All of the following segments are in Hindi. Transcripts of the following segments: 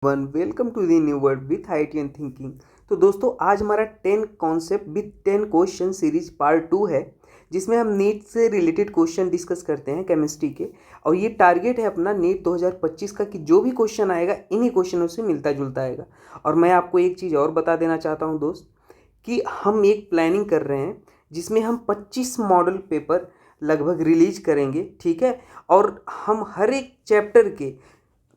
Welcome to the new world with IT and thinking. तो दोस्तों आज हमारा 10 concept with 10 question series part 2 है, जिसमें हम नीट से रिलेटेड क्वेश्चन डिस्कस करते हैं केमिस्ट्री के। और ये टारगेट है अपना नीट 2025 का कि जो भी क्वेश्चन आएगा इन्हीं क्वेश्चनों से मिलता जुलता आएगा। और मैं आपको एक चीज़ और बता देना चाहता हूँ दोस्त, कि हम एक प्लानिंग कर रहे हैं जिसमें हम 25 मॉडल पेपर लगभग रिलीज करेंगे, ठीक है। और हम हर एक चैप्टर के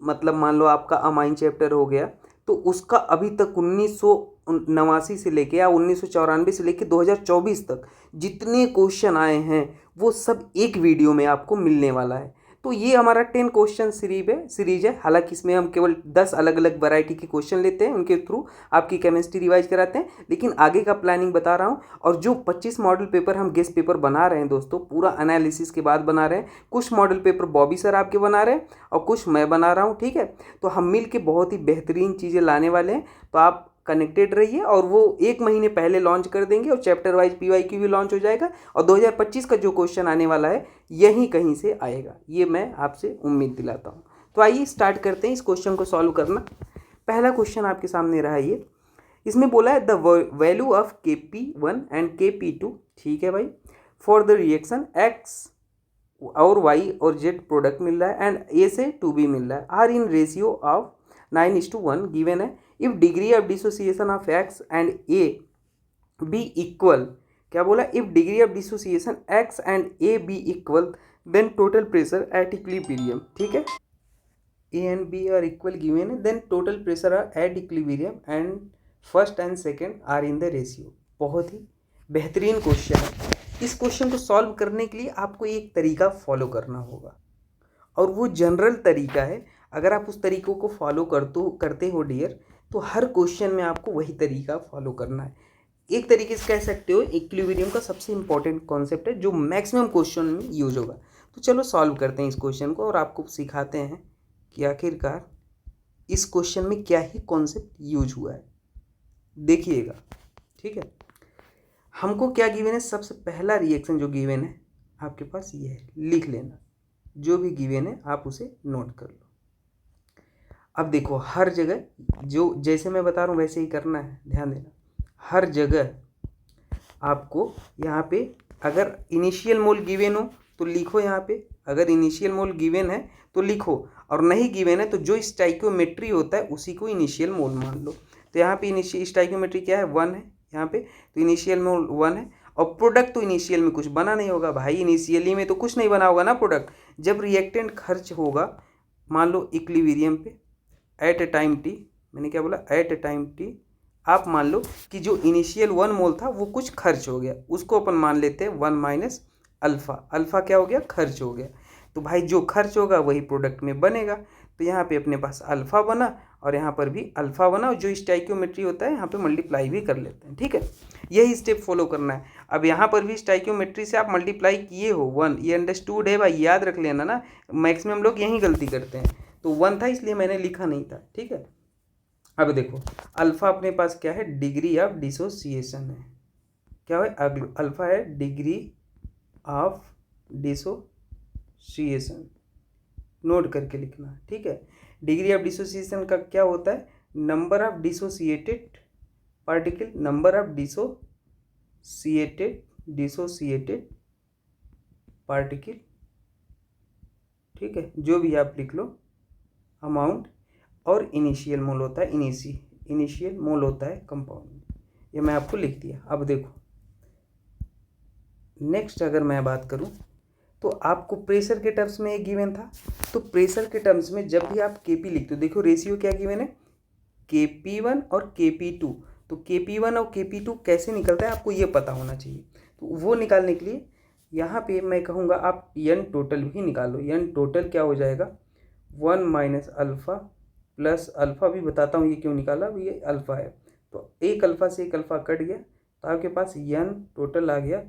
मतलब मान लो आपका अमाइन चैप्टर हो गया, तो उसका अभी तक 1989 से लेके या 1994 से लेके 2024 तक जितने क्वेश्चन आए हैं वो सब एक वीडियो में आपको मिलने वाला है। तो ये हमारा 10 क्वेश्चन सीरीज है। हालांकि इसमें हम केवल 10 अलग अलग वैरायटी के क्वेश्चन लेते हैं, उनके थ्रू आपकी केमिस्ट्री रिवाइज कराते हैं, लेकिन आगे का प्लानिंग बता रहा हूँ। और जो 25 मॉडल पेपर हम गेस्ट पेपर बना रहे हैं दोस्तों, पूरा एनालिसिस के बाद बना रहे हैं। कुछ मॉडल पेपर बॉबी सर आपके बना रहे हैं और कुछ मैं बना रहा हूँ, ठीक है। तो हम मिल के बहुत ही बेहतरीन चीज़ें लाने वाले हैं, तो आप कनेक्टेड रहिए। और वो 1 महीने पहले लॉन्च कर देंगे और चैप्टर वाइज PYQ भी लॉन्च हो जाएगा। और 2025 का जो क्वेश्चन आने वाला है यहीं कहीं से आएगा, ये मैं आपसे उम्मीद दिलाता हूँ। तो आइए स्टार्ट करते हैं इस क्वेश्चन को सॉल्व करना। पहला क्वेश्चन आपके सामने रहा ये, इसमें बोला है the value of Kp1 and Kp2, ठीक है भाई, फॉर द रिएक्शन X और Y और Z प्रोडक्ट मिल रहा है एंड A से 2B मिल रहा है, are in ratio of 9:1 given है। If degree of dissociation of X and A be equal, क्या बोला, if degree of dissociation X and A be equal then total pressure at equilibrium, ठीक है। A and B are equal given है, then total pressure are at equilibrium and first and second are in the ratio। बहुत ही बेहतरीन क्वेश्चन है। इस क्वेश्चन को सॉल्व करने के लिए आपको एक तरीका फॉलो करना होगा, और वो जनरल तरीका है। अगर आप उस तरीकों को फॉलो करते हो डियर, तो हर क्वेश्चन में आपको वही तरीका फॉलो करना है। एक तरीके से कह सकते हो इक्विलिब्रियम का सबसे इंपॉर्टेंट कॉन्सेप्ट है जो मैक्सिमम क्वेश्चन में यूज होगा। तो चलो सॉल्व करते हैं इस क्वेश्चन को और आपको सिखाते हैं कि आखिरकार इस क्वेश्चन में क्या ही कॉन्सेप्ट यूज हुआ है। देखिएगा, ठीक है। हमको क्या गिवन है, सबसे पहला रिएक्शन जो गिवन है आपके पास ये है, लिख लेना। जो भी गिवन है आप उसे नोट कर लो। अब देखो हर जगह जो जैसे मैं बता रहा हूँ वैसे ही करना है, ध्यान देना। हर जगह आपको यहाँ पे अगर इनिशियल मोल गिवन हो तो लिखो यहाँ पे, अगर इनिशियल मोल गिवन है तो लिखो, और नहीं गिवन है तो जो स्टाइक्योमेट्री होता है उसी को इनिशियल मोल मान लो। तो यहाँ पे इनिशियल स्टाइक्योमेट्री क्या है, 1 है यहाँ पे, तो इनिशियल मोल 1 है। और प्रोडक्ट तो इनिशियल में कुछ बना नहीं होगा भाई, इनिशियली में तो कुछ नहीं बना होगा ना प्रोडक्ट। जब रिएक्टेंट खर्च होगा मान लो इक्विलिब्रियम पे एट ए टाइम टी, मैंने क्या बोला, एट ए टाइम टी, आप मान लो कि जो इनिशियल 1 मोल था वो कुछ खर्च हो गया, उसको अपन मान लेते हैं 1 माइनस अल्फ़ा। अल्फ़ा क्या हो गया, खर्च हो गया। तो भाई जो खर्च होगा वही प्रोडक्ट में बनेगा। तो यहाँ पे अपने पास अल्फ़ा बना और यहाँ पर भी अल्फ़ा बना, और जो स्टाइक्योमेट्री होता है यहाँ पे मल्टीप्लाई भी कर लेते हैं, ठीक है। यही स्टेप फॉलो करना है। अब यहाँ पर भी स्टाइक्योमेट्री से आप मल्टीप्लाई किए हो 1, ये अंडरस्टूड है भाई, याद रख लेना ना। मैक्सिमम लोग यही गलती करते हैं। तो 1 था इसलिए मैंने लिखा नहीं था, ठीक है। अब देखो अल्फ़ा अपने पास क्या है, डिग्री ऑफ डिसोसिएशन है। क्या है, अल्फ़ा है डिग्री ऑफ डिसोसिएशन, नोट करके लिखना, ठीक है। डिग्री ऑफ डिसोसिएशन का क्या होता है, number of dissociated particle, number of dissociated particle, ठीक है, जो भी आप लिख लो, अमाउंट। और इनिशियल मोल होता है, इनिशियल मोल होता है कंपाउंड, ये मैं आपको लिख दिया। अब देखो नेक्स्ट अगर मैं बात करूं तो आपको प्रेशर के टर्म्स में एक गिवन था, तो प्रेशर के टर्म्स में जब भी आप Kp लिखते हो, देखो रेशियो क्या गिवन है, Kp1 और Kp2। तो Kp1 और Kp2 कैसे निकलता है आपको ये पता होना चाहिए। तो वो निकालने के लिए यहाँ पे मैं कहूँगा आप n टोटल भी निकालो। n टोटल क्या हो जाएगा, 1 माइनस अल्फ़ा प्लस अल्फ़ा भी बताता हूँ ये क्यों निकाला, ये अल्फ़ा है। तो एक अल्फ़ा से एक अल्फ़ा कट गया, तो आपके पास n टोटल आ गया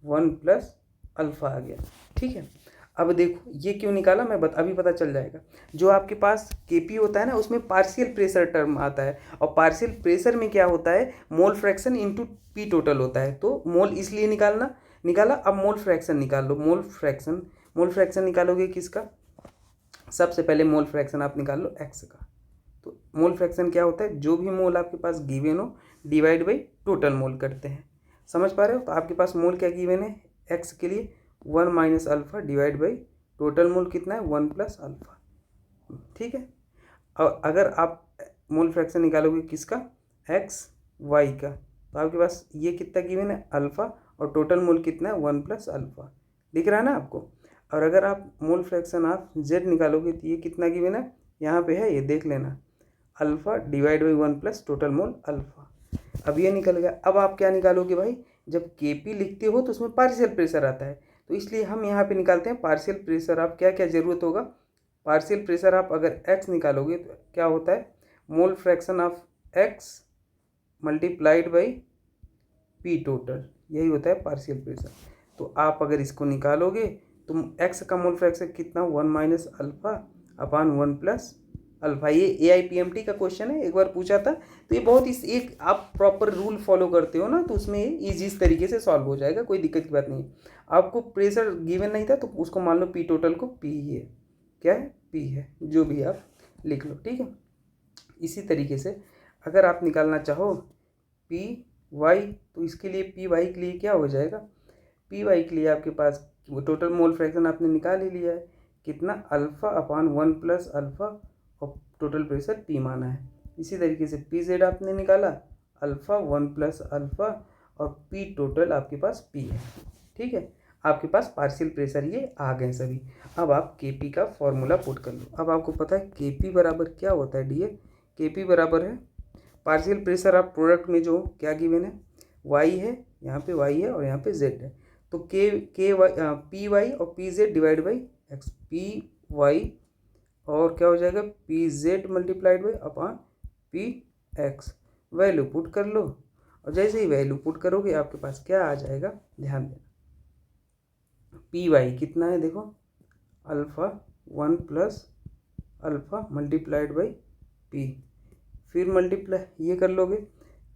1 प्लस अल्फ़ा आ गया, ठीक है। अब देखो ये क्यों निकाला मैं अभी पता चल जाएगा। जो आपके पास Kp होता है ना, उसमें पार्शियल प्रेशर टर्म आता है, और पार्शियल प्रेशर में क्या होता है, mole fraction into P total होता है। तो मोल इसलिए निकाला। अब मोल फ्रैक्शन निकाल लो, मोल फ्रैक्शन निकालोगे किसका, सबसे पहले मोल फ्रैक्शन आप निकाल लो X का। तो मोल फ्रैक्शन क्या होता है, जो भी मोल आपके पास गिवन हो डिवाइड बाई टोटल मोल करते हैं। समझ पा रहे हो? तो आपके पास मोल क्या गिवन है एक्स के लिए 1 minus alpha divide by total mole कितना है 1 प्लस अल्फ़ा। ठीक है। और अगर आप मोल फ्रैक्शन निकालोगे किसका, एक्स वाई का, तो आपके पास ये कितना गिवन है अल्फ़ा और टोटल मोल कितना है 1 प्लस अल्फ़ा, दिख रहा है ना आपको। और अगर आप मोल फ्रैक्शन आप जेड निकालोगे तो ये कितना गिवन है, यहाँ पे है, ये देख लेना, alpha divide by 1 plus total mole alpha. अब ये निकल गया। अब आप क्या निकालोगे भाई, जब केपी लिखते हो तो उसमें पार्शियल प्रेशर आता है, तो इसलिए हम यहाँ पे निकालते हैं पार्शियल प्रेशर। आप क्या क्या ज़रूरत होगा, पार्शियल प्रेशर आप अगर एक्स निकालोगे तो क्या होता है, mole fraction of x multiplied by P total, यही होता है पार्शियल प्रेशर। तो आप अगर इसको निकालोगे तो एक्स का मोल फ्रैक्शन कितना 1 minus alpha upon 1 plus alpha. ये AIPMT का क्वेश्चन है, एक बार पूछा था। तो ये बहुत इस एक आप प्रॉपर रूल फॉलो करते हो ना तो उसमें ईजी इस तरीके से सॉल्व हो जाएगा, कोई दिक्कत की बात नहीं है। आपको प्रेशर गिवन नहीं था तो उसको मान लो पी टोटल को पी है, क्या है पी है, जो भी आप लिख लो, ठीक है। इसी तरीके से अगर आप निकालना चाहो पी वाई, तो इसके लिए पी वाई के लिए क्या हो जाएगा, पी वाई के लिए आपके पास वो टोटल मोल फ्रैक्शन आपने निकाल ही लिया है, कितना अल्फ़ा अपान 1 प्लस अल्फ़ा और टोटल प्रेशर पी माना है। इसी तरीके से पी जेड आपने निकाला अल्फ़ा 1 प्लस अल्फ़ा और पी टोटल आपके पास पी है, ठीक है। आपके पास पार्शियल प्रेशर ये आ गए सभी। अब आप के पी का फॉर्मूला पुट कर लो। अब आपको पता है के पी बराबर क्या होता है डियर, के पी बराबर है पार्शियल प्रेशर ऑफ प्रोडक्ट में जो क्या गिवन है वाई है, यहाँ पे वाई है और यहाँ पे जेड है, तो के वाई पी वाई और P Z divide by X, P Y और क्या हो जाएगा P Z multiplied by upon P X. Value put कर लो और जैसे ही वैल्यू पुट करोगे आपके पास क्या आ जाएगा, ध्यान देना, पी वाई कितना है देखो alpha 1 plus alpha multiplied by P, फिर मल्टीप्लाई ये कर लोगे,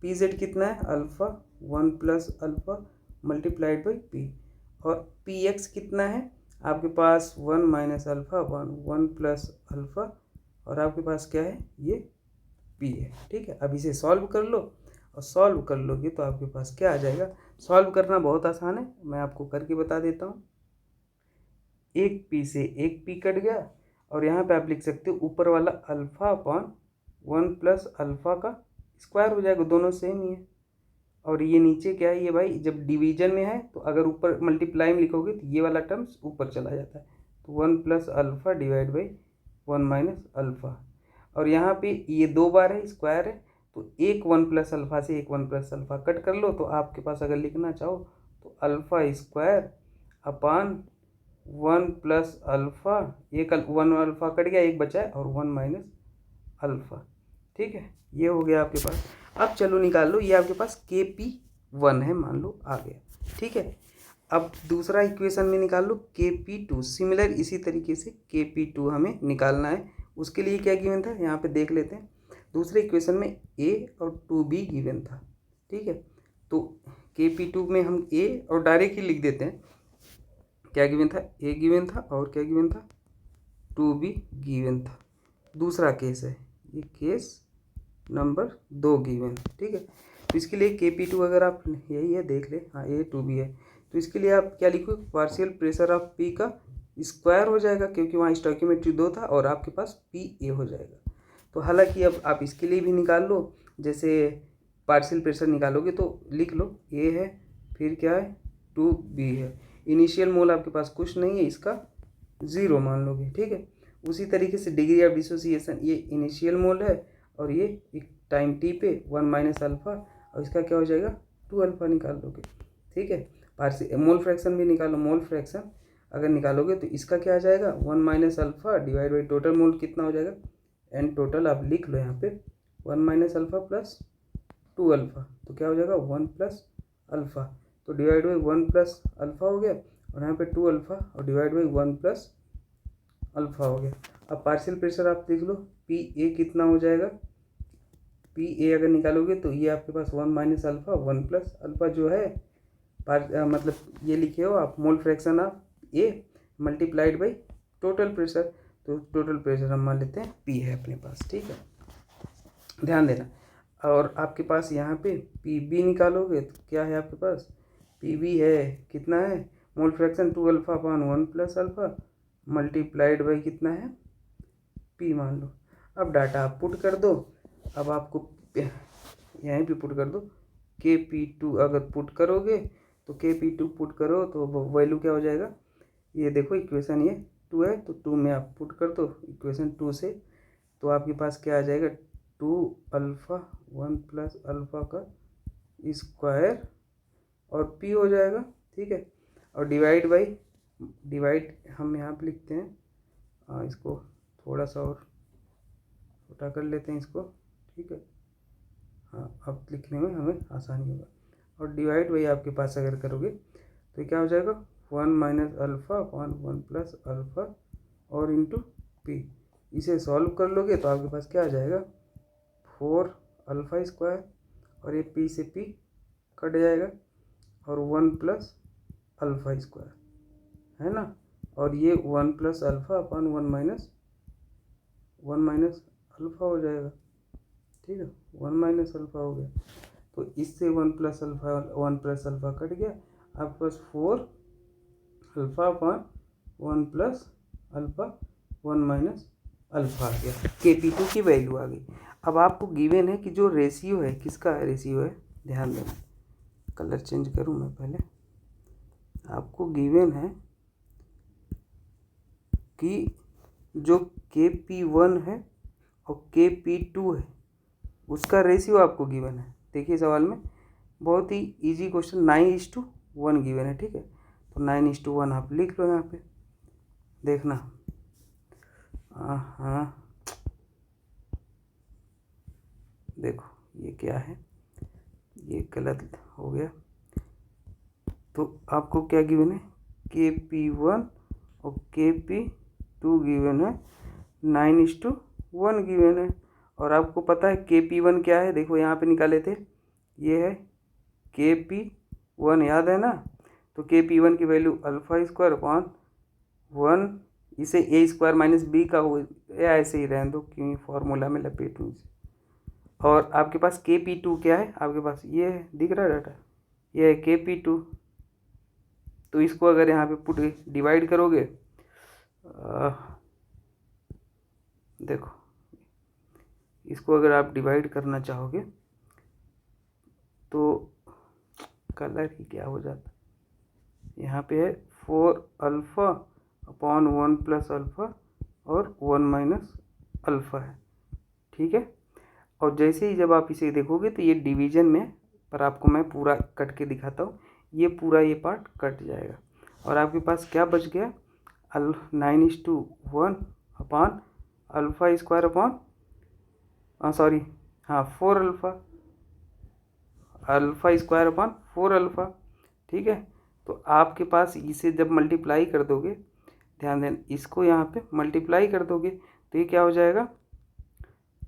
पी जेड कितना है alpha 1 plus alpha multiplied by P, और पी एक्स कितना है आपके पास 1 माइनस अल्फ़ा 1 प्लस अल्फ़ा, और आपके पास क्या है ये पी है, ठीक है। अब इसे सॉल्व कर लो और सॉल्व कर लोगे तो आपके पास क्या आ जाएगा, सॉल्व करना बहुत आसान है, मैं आपको करके बता देता हूँ। एक पी से एक पी कट गया और यहाँ पे आप लिख सकते हो ऊपर वाला अल्फ़ा अपॉन 1 प्लस अल्फ़ा का स्क्वायर हो जाएगा, दोनों सेम ही है। और ये नीचे क्या है, ये भाई जब डिवीजन में है तो अगर ऊपर मल्टीप्लाई में लिखोगे तो ये वाला टर्म्स ऊपर चला जाता है, तो 1 plus alpha divide by 1 minus alpha, और यहाँ पे ये 2 बार है स्क्वायर है, तो एक 1 प्लस अल्फ़ा से एक 1 प्लस अल्फ़ा कट कर लो, तो आपके पास अगर लिखना चाहो तो alpha square upon 1 plus alpha, एक 1 अल्फ़ा कट गया, एक बचा है और 1 माइनस अल्फ़ा, ठीक है। ये हो गया आपके पास। अब चलो निकाल लो, ये आपके पास के पी 1 है, मान लो आ गया, ठीक है। अब दूसरा इक्वेशन में निकाल लो के पी 2, सिमिलर इसी तरीके से के पी 2 हमें निकालना है। उसके लिए क्या गिवन था यहाँ पे देख लेते हैं, दूसरे इक्वेशन में ए और 2b गिवन था, ठीक है। तो के पी 2 में हम ए और डायरेक्ट ही लिख देते हैं, क्या गिवन था ए गिवन था और क्या गिवन था 2b गिवन था। दूसरा केस है ये केस नंबर 2 गिवन, ठीक है। तो इसके लिए के पी 2 अगर आप यही है देख ले, हाँ ए 2b है, तो इसके लिए आप क्या लिखो पार्शियल प्रेशर ऑफ पी का स्क्वायर हो जाएगा, क्योंकि वहाँ स्टोइकियोमेट्री 2 था और आपके पास पी ए हो जाएगा। तो हालांकि अब आप इसके लिए भी निकाल लो, जैसे पार्शियल प्रेशर निकालोगे तो लिख लो ए है, फिर क्या है 2b है, इनिशियल मोल आपके पास कुछ नहीं है, इसका 0 मान लोगे, ठीक है। उसी तरीके से डिग्री ऑफ डिसोसिएशन, ये इनिशियल मोल है और ये एक टाइम टी पे 1 माइनस अल्फ़ा, और इसका क्या हो जाएगा 2 अल्फ़ा निकाल लोगे, ठीक है। पार्शियल मोल फ्रैक्शन भी निकालो, मोल फ्रैक्शन अगर निकालोगे तो इसका क्या आ जाएगा 1 minus alpha divide by total mole कितना हो जाएगा, एंड टोटल आप लिख लो यहाँ पे 1 माइनस अल्फ़ा प्लस 2 अल्फ़ा, तो क्या हो जाएगा 1 प्लस अल्फ़ा, तो डिवाइड बाई 1 प्लस अल्फ़ा हो गया, और यहाँ पे 2 अल्फ़ा और डिवाइड बाई 1 प्लस अल्फ़ा हो गया। अब पार्शियल प्रेशर आप देख लो पी ए कितना हो जाएगा, पी ए अगर निकालोगे तो ये आपके पास 1 माइनस अल्फ़ा 1 प्लस अल्फ़ा जो है मतलब ये लिखे हो आप mole fraction of A multiplied by total pressure, तो टोटल प्रेशर हम मान लेते हैं पी है अपने पास, ठीक है। ध्यान देना। और आपके पास यहाँ पे पी बी निकालोगे तो क्या है आपके पास, पी बी है कितना है, mole fraction 2 alpha upon 1 plus alpha multiplied by कितना है, पी मान लो। अब डाटा आप पुट कर दो। अब आपको यहीं पे पुट कर दो, के पी टू अगर पुट करोगे तो के पी टू पुट करो तो वैल्यू क्या हो जाएगा, ये देखो इक्वेशन ये 2 है तो 2 में आप पुट कर दो इक्वेशन 2 से, तो आपके पास क्या आ जाएगा 2 अल्फ़ा 1 प्लस अल्फ़ा का स्क्वायर और पी हो जाएगा। ठीक है, और डिवाइड हम यहाँ पे लिखते हैं, इसको थोड़ा सा और छोटा कर लेते हैं इसको। ठीक है, हाँ अब लिखने में हमें आसानी होगा। और डिवाइड बाई आपके पास अगर करोगे तो क्या हो जाएगा 1 minus alpha upon 1 plus alpha और इंटू पी। इसे सॉल्व कर लोगे तो आपके पास क्या आ जाएगा 4 अल्फ़ा स्क्वायर और ये पी से पी कट जाएगा और 1 प्लस अल्फ़ा स्क्वायर है ना, और ये 1 plus alpha upon 1 minus alpha हो जाएगा। ठीक है, 1 माइनस अल्फ़ा हो गया, तो इससे 1 प्लस अल्फ़ा कट गया, आपके पास 4 alpha upon 1 plus alpha 1 minus alpha आ गया, के पी टू की वैल्यू आ गई। अब आपको गिवन है कि जो रेशियो है, किसका रेशियो है, ध्यान देना, कलर चेंज करूँ मैं पहले। आपको गिवन है कि जो के पी वन है और के पी टू है उसका रेशियो आपको गिवन है। देखिए सवाल में बहुत ही इजी क्वेश्चन, 9:1 गिवन है। ठीक है, तो 9:1 आप लिख लो यहाँ पे, देखना। हाँ देखो ये क्या है, ये गलत हो गया, तो आपको क्या गिवन है, के पी वन और के पी टू गिवन है, 9:1 गिवन है। और आपको पता है के पी वन क्या है, देखो यहाँ पे निकाले थे, ये है के पी वन, याद है ना, तो के पी वन की वैल्यू अल्फ़ा स्क्वायर अपॉन 1, इसे ए स्क्वायर माइनस बी का हो या ऐसे ही रहने दो क्योंकि फॉर्मूला में लपेटूँ इसे। और आपके पास के पी टू क्या है, आपके पास ये है, दिख रहा है डाटा, ये है के पी टू, तो इसको अगर यहाँ पे पुट डिवाइड करोगे, देखो इसको अगर आप डिवाइड करना चाहोगे तो कलर ही क्या हो जाता, यहाँ पे है 4 अल्फ़ा अपॉन 1 प्लस अल्फ़ा और 1 माइनस अल्फ़ा है। ठीक है, और जैसे ही जब आप इसे देखोगे तो ये डिवीजन में, पर आपको मैं पूरा कट के दिखाता हूँ, ये पूरा ये पार्ट कट जाएगा और आपके पास क्या बच गया 9:1 upon alpha square upon 4 alpha square upon 4 alpha. ठीक है, तो आपके पास इसे जब मल्टीप्लाई कर दोगे, ध्यान देना, इसको यहाँ पे मल्टीप्लाई कर दोगे तो ये क्या हो जाएगा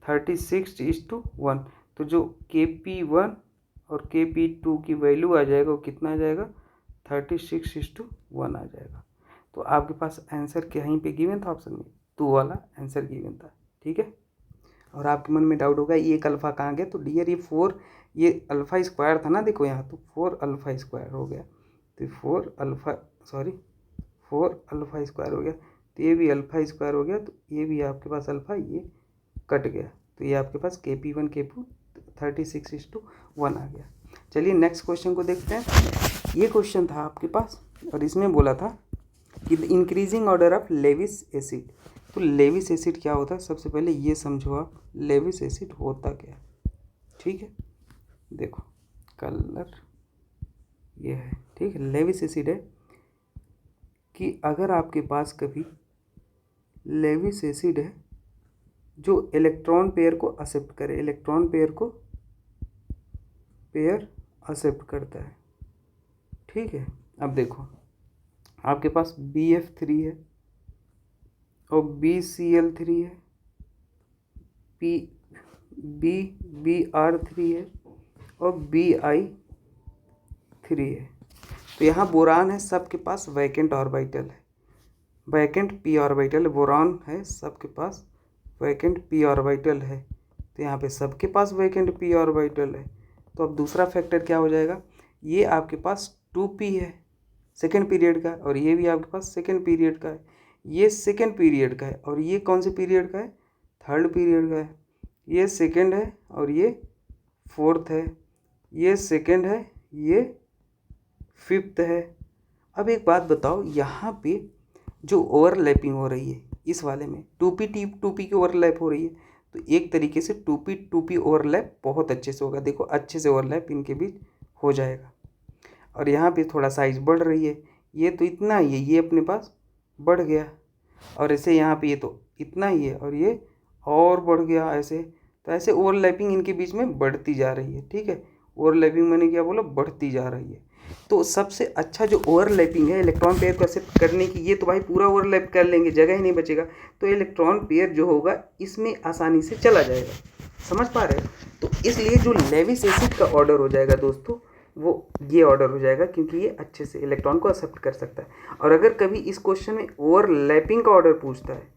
36:1। तो जो के पी वन और के पी टू की वैल्यू आ जाएगा वो कितना आ जाएगा 36:1 आ जाएगा। तो आपके पास आंसर कहीं पे गिवन था, ऑप्शन में 2 वाला आंसर गिवन था। ठीक है, और आपके मन में डाउट होगा ये एक अल्फ़ा कहाँ गया, तो डियर ये 4, ये अल्फ़ा स्क्वायर था ना, देखो यहाँ तो 4 अल्फ़ा स्क्वायर हो गया, तो 4 अल्फ़ा स्क्वायर हो गया, तो ये भी अल्फ़ा स्क्वायर हो गया, तो ये भी आपके पास अल्फ़ा, ये कट गया, तो ये आपके पास के पी वन के पी 36:1 आ गया। चलिए नेक्स्ट क्वेश्चन को देखते हैं। ये क्वेश्चन था आपके पास और इसमें बोला था कि the increasing order of Lewis acid. तो लेविस एसिड क्या होता है, सबसे पहले ये समझो आप, लेविस एसिड होता क्या है। ठीक है, देखो कलर ये है। ठीक है, लेविस एसिड है कि अगर आपके पास कभी लेविस एसिड है जो इलेक्ट्रॉन पेयर को एक्सेप्ट करे, इलेक्ट्रॉन पेयर एक्सेप्ट करता है। ठीक है, अब देखो आपके पास BF3 है और BCl3 है, BR3 है और Bi3 है। तो यहाँ बोरान है, सबके पास वैकेंट ऑर्बिटल है, वैकेंट p ऑर्बिटल, बोरान है सबके पास वैकेंट p ऑर्बिटल है, तो तो यहाँ पे सबके पास वैकेंट पी ऑर्बिटल है। तो अब दूसरा फैक्टर क्या हो जाएगा, ये आपके पास 2p है सेकेंड पीरियड का, और ये भी आपके पास सेकेंड पीरियड का है, ये सेकेंड पीरियड का है, और ये कौन से पीरियड का है, थर्ड पीरियड का है। ये सेकेंड है और ये फोर्थ है, ये सेकेंड है, ये फिफ्थ है। अब एक बात बताओ, यहाँ पे जो ओवरलैपिंग हो रही है इस वाले में 2p की ओवरलैप हो रही है, तो एक तरीके से 2p ओवरलैप बहुत अच्छे से होगा। देखो अच्छे से ओवरलैप इनके बीच हो जाएगा। और यहाँ पे थोड़ा साइज बढ़ रही है, ये तो इतना ही है, ये अपने पास बढ़ गया, और ऐसे यहाँ पे ये तो इतना ही है और ये और बढ़ गया ऐसे। तो ऐसे ओवरलैपिंग इनके बीच में बढ़ती जा रही है। ठीक है, ओवरलैपिंग मैंने क्या बोला, बढ़ती जा रही है। तो सबसे अच्छा जो ओवरलैपिंग है इलेक्ट्रॉन पेयर को एक्सेप्ट करने की, ये तो भाई पूरा ओवरलैप कर लेंगे, जगह ही नहीं बचेगा। तो इलेक्ट्रॉन पेयर जो होगा इसमें आसानी से चला जाएगा। समझ पा रहे हो? तो इसलिए जो लेविस एसिड का ऑर्डर हो जाएगा दोस्तों, वो ये ऑर्डर हो जाएगा, क्योंकि ये अच्छे से इलेक्ट्रॉन को एक्सेप्ट कर सकता है। और अगर कभी इस क्वेश्चन में ओवरलैपिंग का ऑर्डर पूछता है,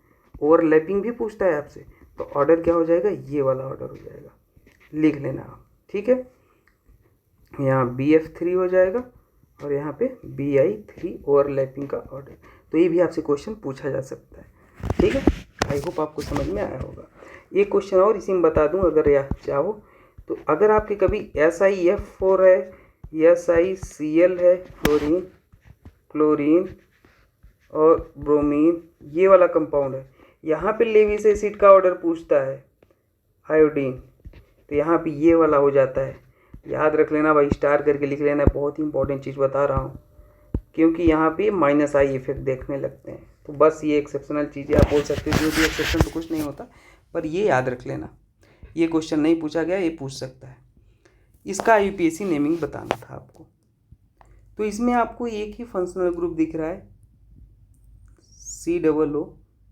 ओवरलैपिंग भी पूछता है आपसे, तो ऑर्डर क्या हो जाएगा, ये वाला ऑर्डर हो जाएगा, लिख लेना आप। ठीक है, यहाँ BF3 हो जाएगा और यहाँ पे BI3 ओवरलैपिंग का ऑर्डर। तो ये भी आपसे क्वेश्चन पूछा जा सकता है। ठीक है, आई होप आपको समझ में आया होगा। एक क्वेश्चन और इसी में बता दूं अगर आप चाहो तो, अगर आपके कभी SiF4 है, SiCl है, क्लोरीन और ब्रोमीन, ये वाला कंपाउंड है, यहाँ पे लेविस एसिड का ऑर्डर पूछता है आयोडीन, तो यहाँ पे ये वाला हो जाता है। याद रख लेना भाई, स्टार करके लिख लेना, बहुत ही इंपॉर्टेंट चीज़ बता रहा हूँ, क्योंकि यहाँ पे -I इफेक्ट देखने लगते हैं। तो बस ये एक्सेप्शनल चीज़ें आप बोल सकते हो, जो भी एक्सेप्शन तो कुछ नहीं होता, पर ये याद रख लेना, ये क्वेश्चन नहीं पूछा गया, ये पूछ सकता है। इसका IUPAC नेमिंग बताना था आपको। तो इसमें आपको एक ही फंक्शनल ग्रुप दिख रहा है, COO,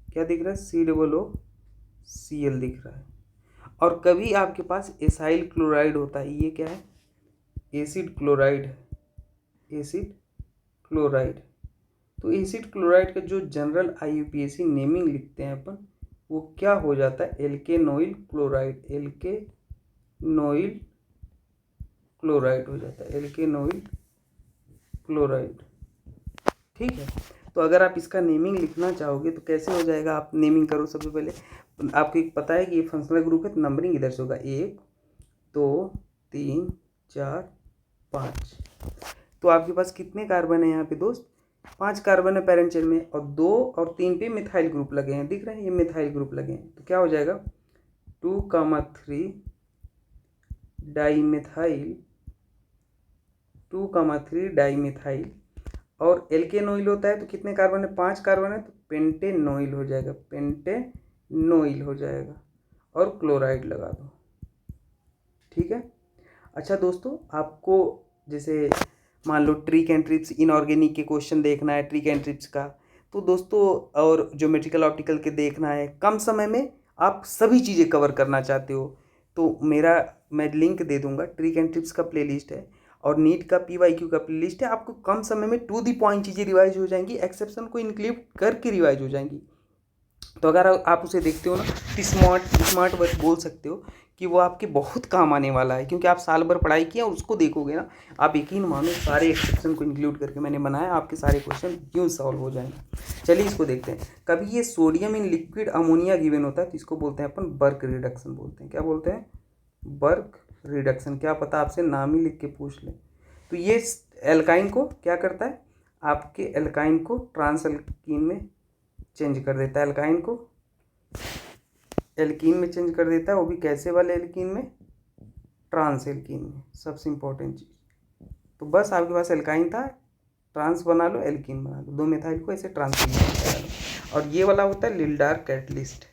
क्या दिख रहा है, COOCl दिख रहा है। और कभी आपके पास एसाइल क्लोराइड होता है, ये क्या है, एसिड क्लोराइड है, एसिड क्लोराइड। तो एसिड क्लोराइड का जो जनरल IUPAC नेमिंग लिखते हैं अपन, वो क्या हो जाता है, एल्केनोइल क्लोराइड, एल्केनोइल क्लोराइड हो जाता है, एल्केनोइल क्लोराइड। ठीक है, तो अगर आप इसका नेमिंग लिखना चाहोगे तो कैसे हो जाएगा, आप नेमिंग करो। सबसे पहले आपको एक पता है कि ये फंक्शनल ग्रुप है, तो नंबरिंग इधर से होगा 1 2 3 4 5। तो आपके पास कितने कार्बन है यहाँ पे दोस्त, 5 कार्बन है पेरेंट चेन में, और 2 और 3 पे मिथाइल ग्रुप लगे हैं, दिख रहे हैं, ये मिथाइल ग्रुप लगे हैं। तो क्या हो जाएगा, 2,3 डाईमिथाइल, 2,3 डाईमिथाइल। और एल्केनोइल होता है तो कितने कार्बन है, 5 कार्बन है, तो पेंटेनोइल हो जाएगा, पेंटेनोइल हो जाएगा, और क्लोराइड लगा दो। ठीक है। अच्छा दोस्तों, आपको जैसे मान लो ट्रिक एंड ट्रिप्स इनऑर्गेनिक के क्वेश्चन देखना है, ट्रिक एंड ट्रिप्स का, तो दोस्तों और ज्योमेट्रिकल ऑप्टिकल के देखना है, कम समय में आप सभी चीज़ें कवर करना चाहते हो, तो मैं लिंक दे दूंगा, ट्रिक एंड ट्रिप्स का प्लेलिस्ट है और नीट का PYQ का प्लेलिस्ट है। आपको कम समय में टू दी पॉइंट चीज़ें रिवाइज हो जाएंगी, एक्सेप्शन को इंक्लूड करके रिवाइज हो जाएंगी। तो अगर आप उसे देखते हो ना, तो स्मार्ट वर्क बोल सकते हो कि वो आपके बहुत काम आने वाला है, क्योंकि आप साल भर पढ़ाई किया और उसको देखोगे ना, आप यकीन मानो सारे एक्सेप्शन को इंक्लूड करके मैंने बनाया, आपके सारे क्वेश्चन यूँ सॉल्व हो जाएंगे। चलिए इसको देखते हैं। कभी ये sodium in liquid ammonia given होता है तो इसको बोलते हैं अपन बर्क रिडक्शन बोलते हैं। क्या बोलते हैं, बर्क रिडक्शन। क्या पता आपसे नाम ही लिख के पूछ ले। तो ये एल्काइन को क्या करता है, आपके एल्काइन को ट्रांस एल्कीन में चेंज कर देता है, एल्काइन को एल्कीन में चेंज कर देता है, वो भी कैसे वाले एल्कीन में, ट्रांस एल्कीन में। सबसे इंपॉर्टेंट चीज़, तो बस आपके पास एल्काइन था, ट्रांस बना लो, एल्कीन बना लो, 2 मिथाइल को ऐसे ट्रांस बना लो। और ये वाला होता है लिल्डार कैटलिस्ट।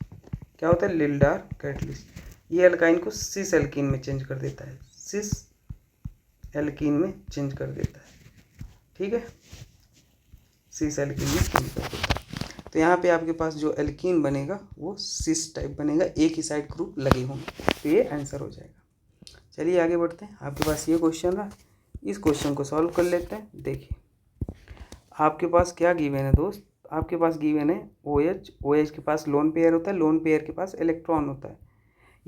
क्या होता है, लिल्डार कैटलिस्ट। ये एल्काइन को सिस एल्कीन में चेंज कर देता है, सिस एल्कीन में चेंज कर देता है। ठीक है, सिस एल्कीन में चेंज कर देता है। तो यहाँ पे आपके पास जो एल्कीन बनेगा वो सिस टाइप बनेगा, एक ही साइड ग्रुप लगे होंगे, तो ये आंसर हो जाएगा। चलिए आगे बढ़ते हैं। आपके पास ये क्वेश्चन रहा, इस क्वेश्चन को सॉल्व कर लेते हैं। देखिए आपके पास क्या गिवन है दोस्त, आपके पास गिवन है OH के पास लोन पेयर होता है, लोन पेयर के पास इलेक्ट्रॉन होता है।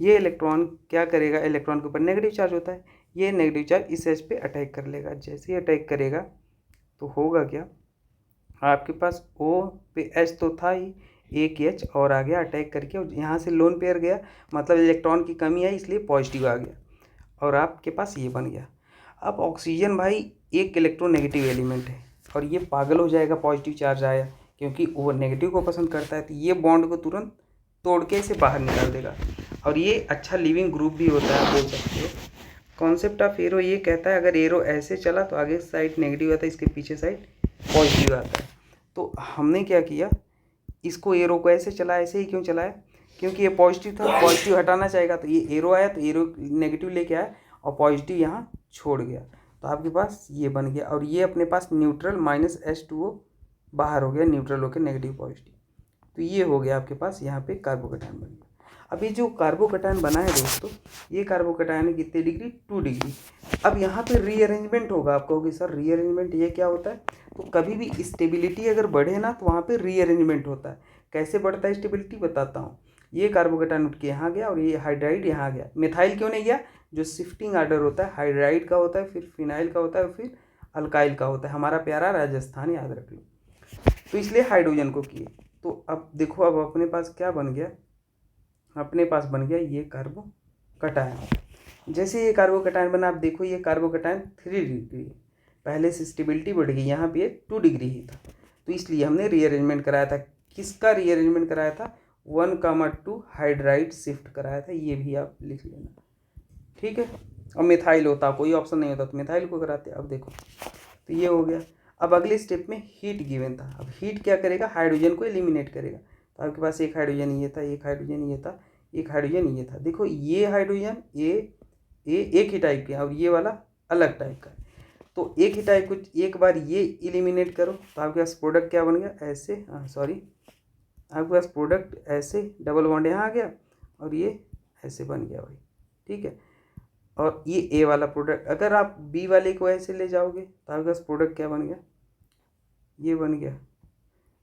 ये इलेक्ट्रॉन क्या करेगा, इलेक्ट्रॉन के ऊपर नेगेटिव चार्ज होता है, ये नेगेटिव चार्ज इस एच पे अटैक कर लेगा। जैसे ही अटैक करेगा तो होगा क्या, आपके पास ओ पे एच तो था ही, एक एच और आ गया अटैक करके, और यहाँ से लोन पेयर गया, मतलब इलेक्ट्रॉन की कमी आई इसलिए पॉजिटिव आ गया, और आपके पास ये बन गया। अब ऑक्सीजन भाई एक इलेक्ट्रोनेगेटिव एलिमेंट है, और ये पागल हो जाएगा पॉजिटिव चार्ज आया, क्योंकि वो नेगेटिव को पसंद करता है, तो ये बॉन्ड को तुरंत तोड़ के इसे बाहर निकाल देगा, और ये अच्छा लिविंग ग्रुप भी होता है, आप बोल सकते हो। कॉन्सेप्ट ऑफ एरो ये कहता है अगर एरो ऐसे चला तो आगे साइड नेगेटिव आता है, इसके पीछे साइड पॉजिटिव आता है। तो हमने क्या किया, इसको एरो को ऐसे चलाया, ऐसे ही क्यों चलाया, क्योंकि ये पॉजिटिव था, पॉजिटिव हटाना चाहेगा, तो ये एरो आया तो एरो नेगेटिव लेके आया और पॉजिटिव यहाँ छोड़ गया, तो आपके पास ये बन गया। और ये अपने पास न्यूट्रल -H2O बाहर हो गया, न्यूट्रल होकर नेगेटिव पॉजिटिव, तो ये हो गया आपके पास यहाँ पे कार्बोकैटायन बन गया। अब ये जो कार्बोकैटायन बना है दोस्तों, ये कार्बोकैटायन है कितने डिग्री, 2 डिग्री। अब यहाँ पे रीअरेंजमेंट होगा, आप कहोगे सर रीअरेंजमेंट ये क्या होता है, तो कभी भी स्टेबिलिटी अगर बढ़े ना तो वहाँ पे रीअरेंजमेंट होता है। कैसे बढ़ता है स्टेबिलिटी, बताता हूँ। ये कार्बोकैटायन उठ के यहाँ गया और ये हाइड्राइड यहाँ गया, मिथाइल क्यों नहीं गया, जो शिफ्टिंग आर्डर होता है हाइड्राइड का होता है, फिर फिनाइल का होता है, फिर अल्काइल का होता है, हमारा प्यारा राजस्थान याद रख लो, तो इसलिए हाइड्रोजन को किए। तो अब देखो, अब अपने पास क्या बन गया, अपने पास बन गया ये कार्बोकैटायन। जैसे ये कार्बोकैटायन बना, आप देखो ये कार्बोकैटायन 3 डिग्री, पहले से स्टेबिलिटी बढ़ गई, यहाँ पे 2 डिग्री ही था, तो इसलिए हमने रीअरेंजमेंट कराया था। किसका रीअरेंजमेंट कराया था, 1,2 हाइड्राइड शिफ्ट कराया था, ये भी आप लिख लेना, ठीक है। और मिथाइल होता, कोई ऑप्शन नहीं होता तो मिथाइल को कराते। अब देखो, तो ये हो गया। अब अगले स्टेप में हीट गिवन था, अब हीट क्या करेगा, हाइड्रोजन को एलिमिनेट करेगा, तो आपके पास एक हाइड्रोजन ये था, एक हाइड्रोजन ये था, एक हाइड्रोजन ये था। देखो ये हाइड्रोजन ये एक ही टाइप के, और ये वाला अलग टाइप का है, तो एक ही टाइप को एक बार ये एलिमिनेट करो, तो आपके पास प्रोडक्ट क्या बन गया, ऐसे, सॉरी, आपके पास प्रोडक्ट ऐसे डबल बॉन्ड यहाँ आ गया, और ये ऐसे बन गया भाई, ठीक है। और ये ए वाला प्रोडक्ट, अगर आप बी वाले को ऐसे ले जाओगे तो आपके पास प्रोडक्ट क्या बन गया, ये बन गया।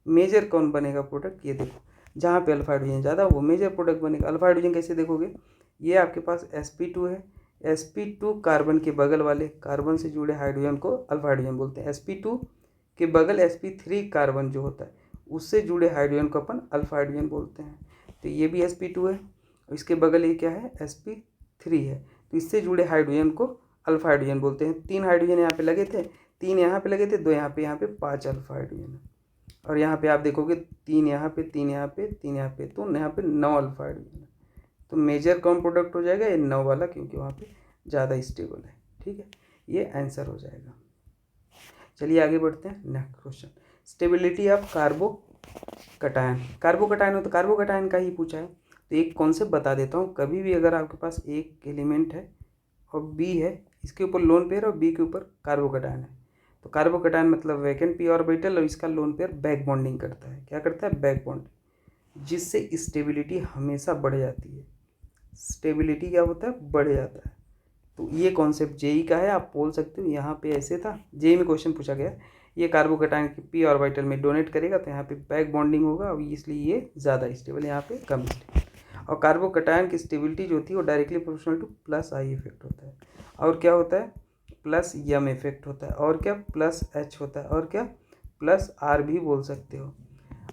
मेजर कौन बनेगा प्रोडक्ट, ये देखो, जहाँ पे अल्फा हाइड्रोजन ज़्यादा वो मेजर प्रोडक्ट बनेगा। अल्फा हाइड्रोजन कैसे देखोगे, ये आपके पास sp2 है, sp2 कार्बन के बगल वाले कार्बन से जुड़े हाइड्रोजन को अल्फा हाइड्रोजन बोलते हैं, sp2 के बगल sp3 कार्बन जो होता है उससे जुड़े हाइड्रोजन को अपन अल्फा हाइड्रोजन बोलते हैं। तो ये भी sp2 है, और इसके बगल ये क्या है, sp3 है, तो इससे जुड़े हाइड्रोजन को अल्फा हाइड्रोजन बोलते हैं। 3 हाइड्रोजन यहाँ पे लगे थे, 3 यहाँ पे लगे थे, 2 यहाँ पे 5 अल्फा हाइड्रोजन है, और यहाँ पे आप देखोगे 3 यहाँ पे, 3 यहाँ पे, 3 यहाँ पे, तो यहाँ पे 9 अल्फा हाइड्रोजन है। तो मेजर कौन प्रोडक्ट हो जाएगा, ये 9 वाला, क्योंकि वहाँ पे ज़्यादा स्टेबल है, ठीक है, ये आंसर हो जाएगा। चलिए आगे बढ़ते हैं, next question, stability of carbocation. Carbocation हो तो कार्बोकैटायन का ही पूछा है, तो एक कॉन्सेप्ट बता देता हूँ। कभी भी अगर आपके पास एक एलिमेंट है और बी है, इसके ऊपर लोन पेयर और बी के ऊपर कार्बोकैटायन है, तो कार्बोकैटायन मतलब वैकेंट पी ऑर्बिटल, और इसका लोन पेयर बैक बॉन्डिंग करता है। क्या करता है, बैक बॉन्डिंग, जिससे स्टेबिलिटी हमेशा बढ़ जाती है। स्टेबिलिटी क्या होता है, बढ़ जाता है। तो ये कॉन्सेप्ट जेई का है, आप बोल सकते हो। यहाँ पे ऐसे था, जेई में क्वेश्चन पूछा गया, ये कार्बोकैटायन की पी ऑर्बिटल में डोनेट करेगा, तो यहाँ पे बैक बॉन्डिंग होगा, और इसलिए ये ज़्यादा स्टेबल, यहाँ पे कम स्टेबल। और कार्बोकैटायन की स्टेबिलिटी जो होती है वो directly proportional two plus I effect होता है। और क्या होता है, प्लस यम इफेक्ट होता है, और क्या प्लस एच होता है, और क्या प्लस आर भी बोल सकते हो।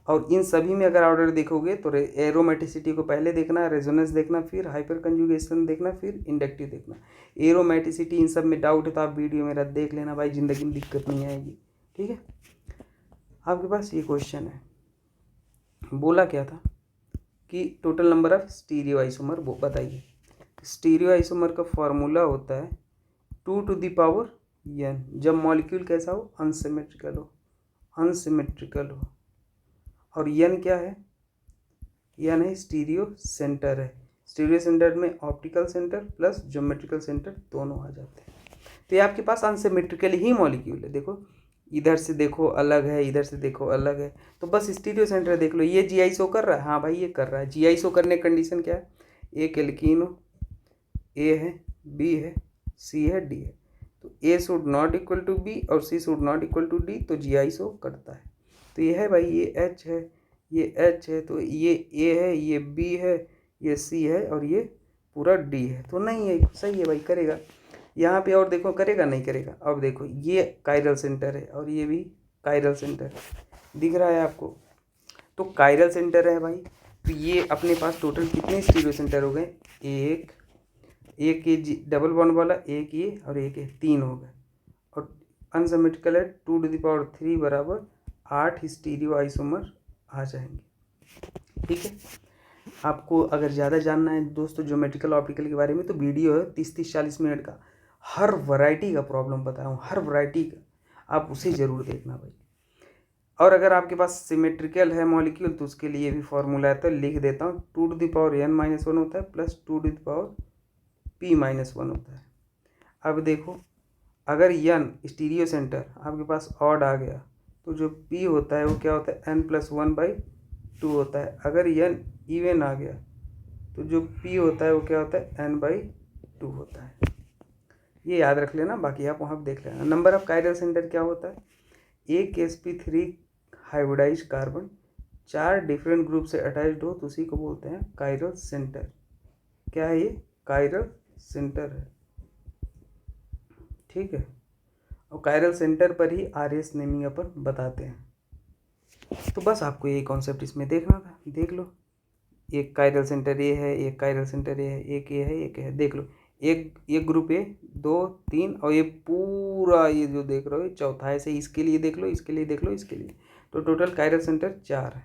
और इन सभी में अगर ऑर्डर देखोगे तो एरोमेटिसिटी को पहले देखना, रेजोनेंस देखना, फिर हाइपर कंजुगेशन देखना, फिर इंडक्टिव देखना। एरोमेटिसिटी इन सब में डाउट है तो आप वीडियो मेरा देख लेना भाई, ज़िंदगी में दिक्कत नहीं आएगी, ठीक है। आपके पास ये क्वेश्चन है, बोला क्या था कि total number of stereo isomer वो बताइए। स्टीरियो आइसोमर का फॉर्मूला होता है 2 n, जब मॉलिक्यूल कैसा हो, अनसिमेट्रिकल हो, अनसिमेट्रिकल हो। और n क्या है, n है स्टीरियो सेंटर है। स्टीरियो सेंटर में optical centre plus geometrical centre दोनों आ जाते हैं। तो ये आपके पास अनसिमेट्रिकल ही मॉलिक्यूल है। देखो इधर से देखो अलग है, इधर से देखो अलग है, तो बस स्टीरियो सेंटर देख लो। ये जीआई शो कर रहा है, हाँ भाई ये कर रहा है। जीआई शो करने की कंडीशन क्या है, एक एल्कीन हो, ए है, बी है, सी है, डी है, तो A should not equal to B और C should not equal to D, तो जीआई शो करता है। तो ये है भाई, ये एच है, ये एच है, तो ये ए है, ये बी है, ये सी है, और ये पूरा डी है, तो नहीं है, सही है भाई, करेगा। यहाँ पे और देखो, करेगा नहीं करेगा। अब देखो ये कायरल सेंटर है और ये भी कायरल सेंटर है, दिख रहा है आपको, तो कायरल सेंटर है भाई। तो ये अपने पास टोटल कितने स्टीरियो सेंटर हो गए, एक ये डबल बॉन्ड वाला, एक ये और एक ये, 3 हो गए। और अनसिमेट्रिकल है, 2⁻³ बराबर 8 स्टीरियो आइसोमर आ जाएंगे। ठीक है, आपको अगर ज़्यादा जानना है दोस्तों ज्योमेट्रिकल ऑप्टिकल के बारे में, तो वीडियो है 30-40 मिनट का, हर वैरायटी का प्रॉब्लम बताया हूँ, हर वैरायटी का, आप उसे ज़रूर देखना भाई। और अगर आपके पास सिमेट्रिकल है मॉलिक्यूल, तो उसके लिए भी फॉर्मूला है, तो लिख देता हूँ, 2⁻n-1 होता है प्लस 2p-1 होता है। अब देखो, अगर n स्टीरियो सेंटर आपके पास ऑड आ गया, तो जो p होता है वो क्या होता है, n+1/2 होता है। अगर n इवन आ गया, तो जो p होता है वो क्या होता है, n/2 होता है। ये याद रख लेना, बाकी आप वहाँ देख लेना। नंबर ऑफ कायरल सेंटर क्या होता है, एक sp3 hybridise carbon 4 different group से अटैच्ड हो तो उसी को बोलते हैं कायरल सेंटर। क्या है ये, कायरल सेंटर है। ठीक है, और कायरल सेंटर पर ही RS नेमिंग अपन बताते हैं। तो बस आपको ये कॉन्सेप्ट इसमें देखना था, देख लो। एक कायरल सेंटर ये है, एक कायरल सेंटर ये है, एक ये है, एक है, देख लो। एक ग्रुप ए 2 3 और ये पूरा ये जो देख रहे हो ये चौथा है। ऐसे इसके लिए देख लो, इसके लिए देख लो, इसके लिए, तो टोटल कायरल सेंटर 4 है।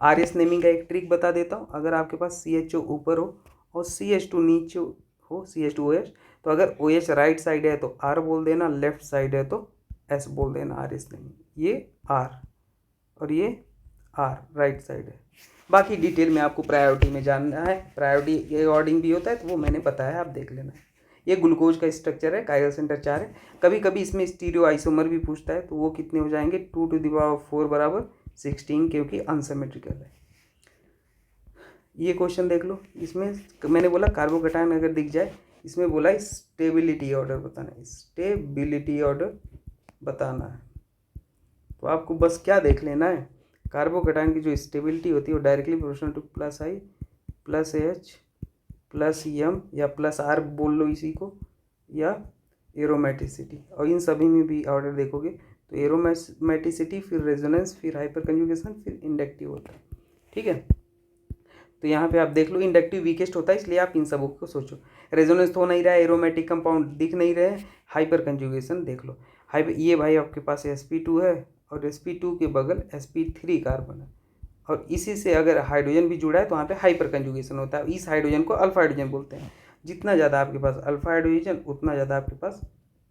RS नेमिंग का एक ट्रिक बता देता हूँ। अगर आपके पास CHO ऊपर हो और CH2 नीचे हो, CH2OH, तो अगर OH राइट साइड है तो R बोल देना, लेफ्ट साइड है तो S बोल देना। RS नेमिंग ये R और ये R राइट साइड है। बाकी डिटेल में आपको प्रायोरिटी में जानना है, प्रायोरिटी के अकॉर्डिंग भी होता है, तो वो मैंने बताया, आप देख लेना। ये ग्लूकोज का स्ट्रक्चर है, कायरल सेंटर 4 है। कभी कभी इसमें स्टीरियो आइसोमर भी पूछता है, तो वो कितने हो जाएंगे, 2⁴ बराबर 16, क्योंकि अनसिमेट्रिकल है। ये क्वेश्चन देख लो, इसमें मैंने बोला कार्बोकैटायन अगर दिख जाए, इसमें बोला स्टेबिलिटी ऑर्डर बताना है, स्टेबिलिटी ऑर्डर बताना है। तो आपको बस क्या देख लेना है, कार्बोकैटायन की जो स्टेबिलिटी होती है वो directly proportional to +I + AH + M या +R बोल लो इसी को, या एरोमेटिसिटी। और इन सभी में भी ऑर्डर देखोगे तो एरोमेटिसिटी, फिर रेजोनेंस, फिर हाइपर कंजुगेशन, फिर इंडक्टिव होता है। ठीक है, तो यहाँ पे आप देख लो, इंडक्टिव वीकेस्ट होता है, इसलिए आप इन सबों को सोचो। रेजोनेंस तो हो नहीं रहा है, एरोमेटिक कंपाउंड दिख नहीं रहे, हाइपर कंजुगेशन देख लो। ये भाई आपके पास sp2 है और sp2 के बगल sp3 कार्बन है, और इसी से अगर हाइड्रोजन भी जुड़ा है तो वहाँ पे हाइपर कंजुगेशन होता है। इस हाइड्रोजन को अल्फा हाइड्रोजन बोलते हैं। जितना ज़्यादा आपके पास अल्फा हाइड्रोजन, उतना ज़्यादा आपके पास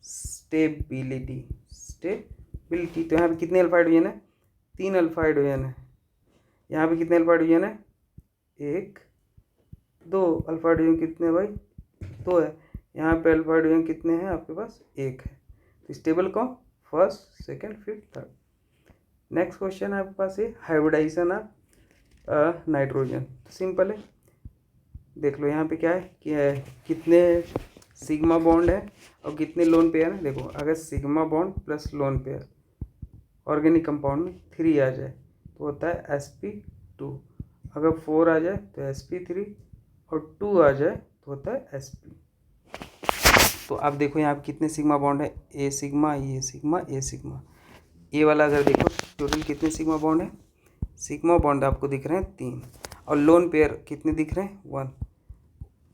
स्टेबिलिटी। तो यहाँ पे कितने अल्फा हाइड्रोजन है, 3 अल्फा हाइड्रोजन है। यहाँ पे कितने अल्फा हाइड्रोजन है, 1 2 अल्फा हाइड्रोजन कितने भाई, 2 है। यहाँ पे अल्फा हाइड्रोजन कितने हैं आपके पास, 1 है। तो स्टेबल कौन, फर्स्ट, सेकंड, फिर थर्ड। नेक्स्ट क्वेश्चन है आपके पास ये हाइब्रिडाइजेशन ऑफ नाइट्रोजन। तो सिंपल है, देख लो यहाँ पे क्या है कि कितने सिग्मा बॉन्ड है और कितने लोन पेयर है। देखो, अगर sigma bond plus lone pair organic compound में 3 आ जाए तो होता है sp2, अगर 4 आ जाए तो sp3 और 2 आ जाए तो होता है sp। तो आप देखो यहाँ पे कितने सिग्मा बॉन्ड है, ए सिग्मा, ये सिग्मा, ए सिग्मा। ए वाला अगर देखो टोटल कितने सिग्मा बॉन्ड है, सिग्मा बॉन्ड आपको दिख रहे हैं 3, और लोन पेयर कितने दिख रहे हैं,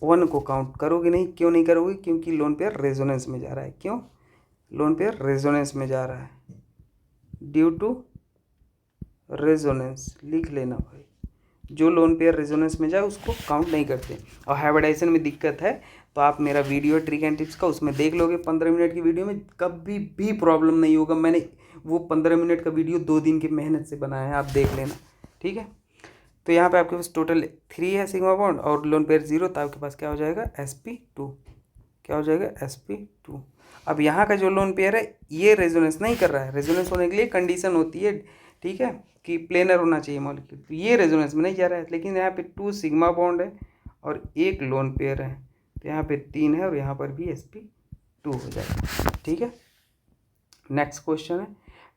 1 को काउंट करोगे नहीं, क्यों नहीं करोगे, क्योंकि लोन पेयर रेजोनेंस में जा रहा है। क्यों लोन पेयर रेजोनेंस में जा रहा है, ड्यू टू रेजोनेंस, लिख लेना भाई। जो लोन पेयर रेजोनेंस में जाए उसको काउंट नहीं करते। और हाइब्रिडाइजेशन में दिक्कत है तो आप मेरा वीडियो ट्रिक एंड टिप्स का उसमें देख लोगे, 15 मिनट की वीडियो में कभी भी प्रॉब्लम नहीं होगा। मैंने वो 15 मिनट का वीडियो 2 दिन की मेहनत से बनाया है, आप देख लेना। ठीक है, तो यहाँ पे आपके पास टोटल 3 है सिग्मा बॉन्ड और लोन पेयर 0, तो आपके पास क्या हो जाएगा, sp2। क्या हो जाएगा, sp2। अब यहाँ का जो लोन पेयर है ये रेजोनेंस नहीं कर रहा है, रेजोनेंस होने के लिए कंडीशन होती है, ठीक है, कि प्लेनर होना चाहिए मॉलिक्यूल, तो ये रेजोनेंस में नहीं जा रहा है। लेकिन यहाँ पे 2 सिग्मा बॉन्ड है और 1 लोन पेयर है, तो यहाँ पे 3 है और यहाँ पर भी sp2 हो जाएगा। ठीक है, नेक्स्ट क्वेश्चन है,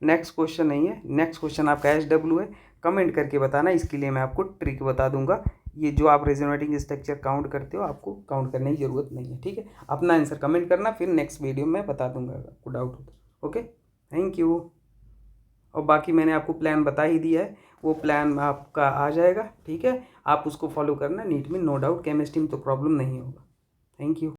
नेक्स्ट क्वेश्चन नहीं है, नेक्स्ट क्वेश्चन आपका SW है। कमेंट करके बताना, इसके लिए मैं आपको ट्रिक बता दूंगा। ये जो आप रेजोनेटिंग स्ट्रक्चर काउंट करते हो आपको काउंट करने की ज़रूरत नहीं है। ठीक है, अपना आंसर कमेंट करना, फिर नेक्स्ट वीडियो में बता दूंगा अगर आपको डाउट हो तो। Okay, thank you. और बाकी मैंने आपको प्लान बता ही दिया है, वो प्लान आपका आ जाएगा। ठीक है, आप उसको फॉलो करना, नीट में नो डाउट, केमिस्ट्री में तो प्रॉब्लम नहीं होगा। Thank you.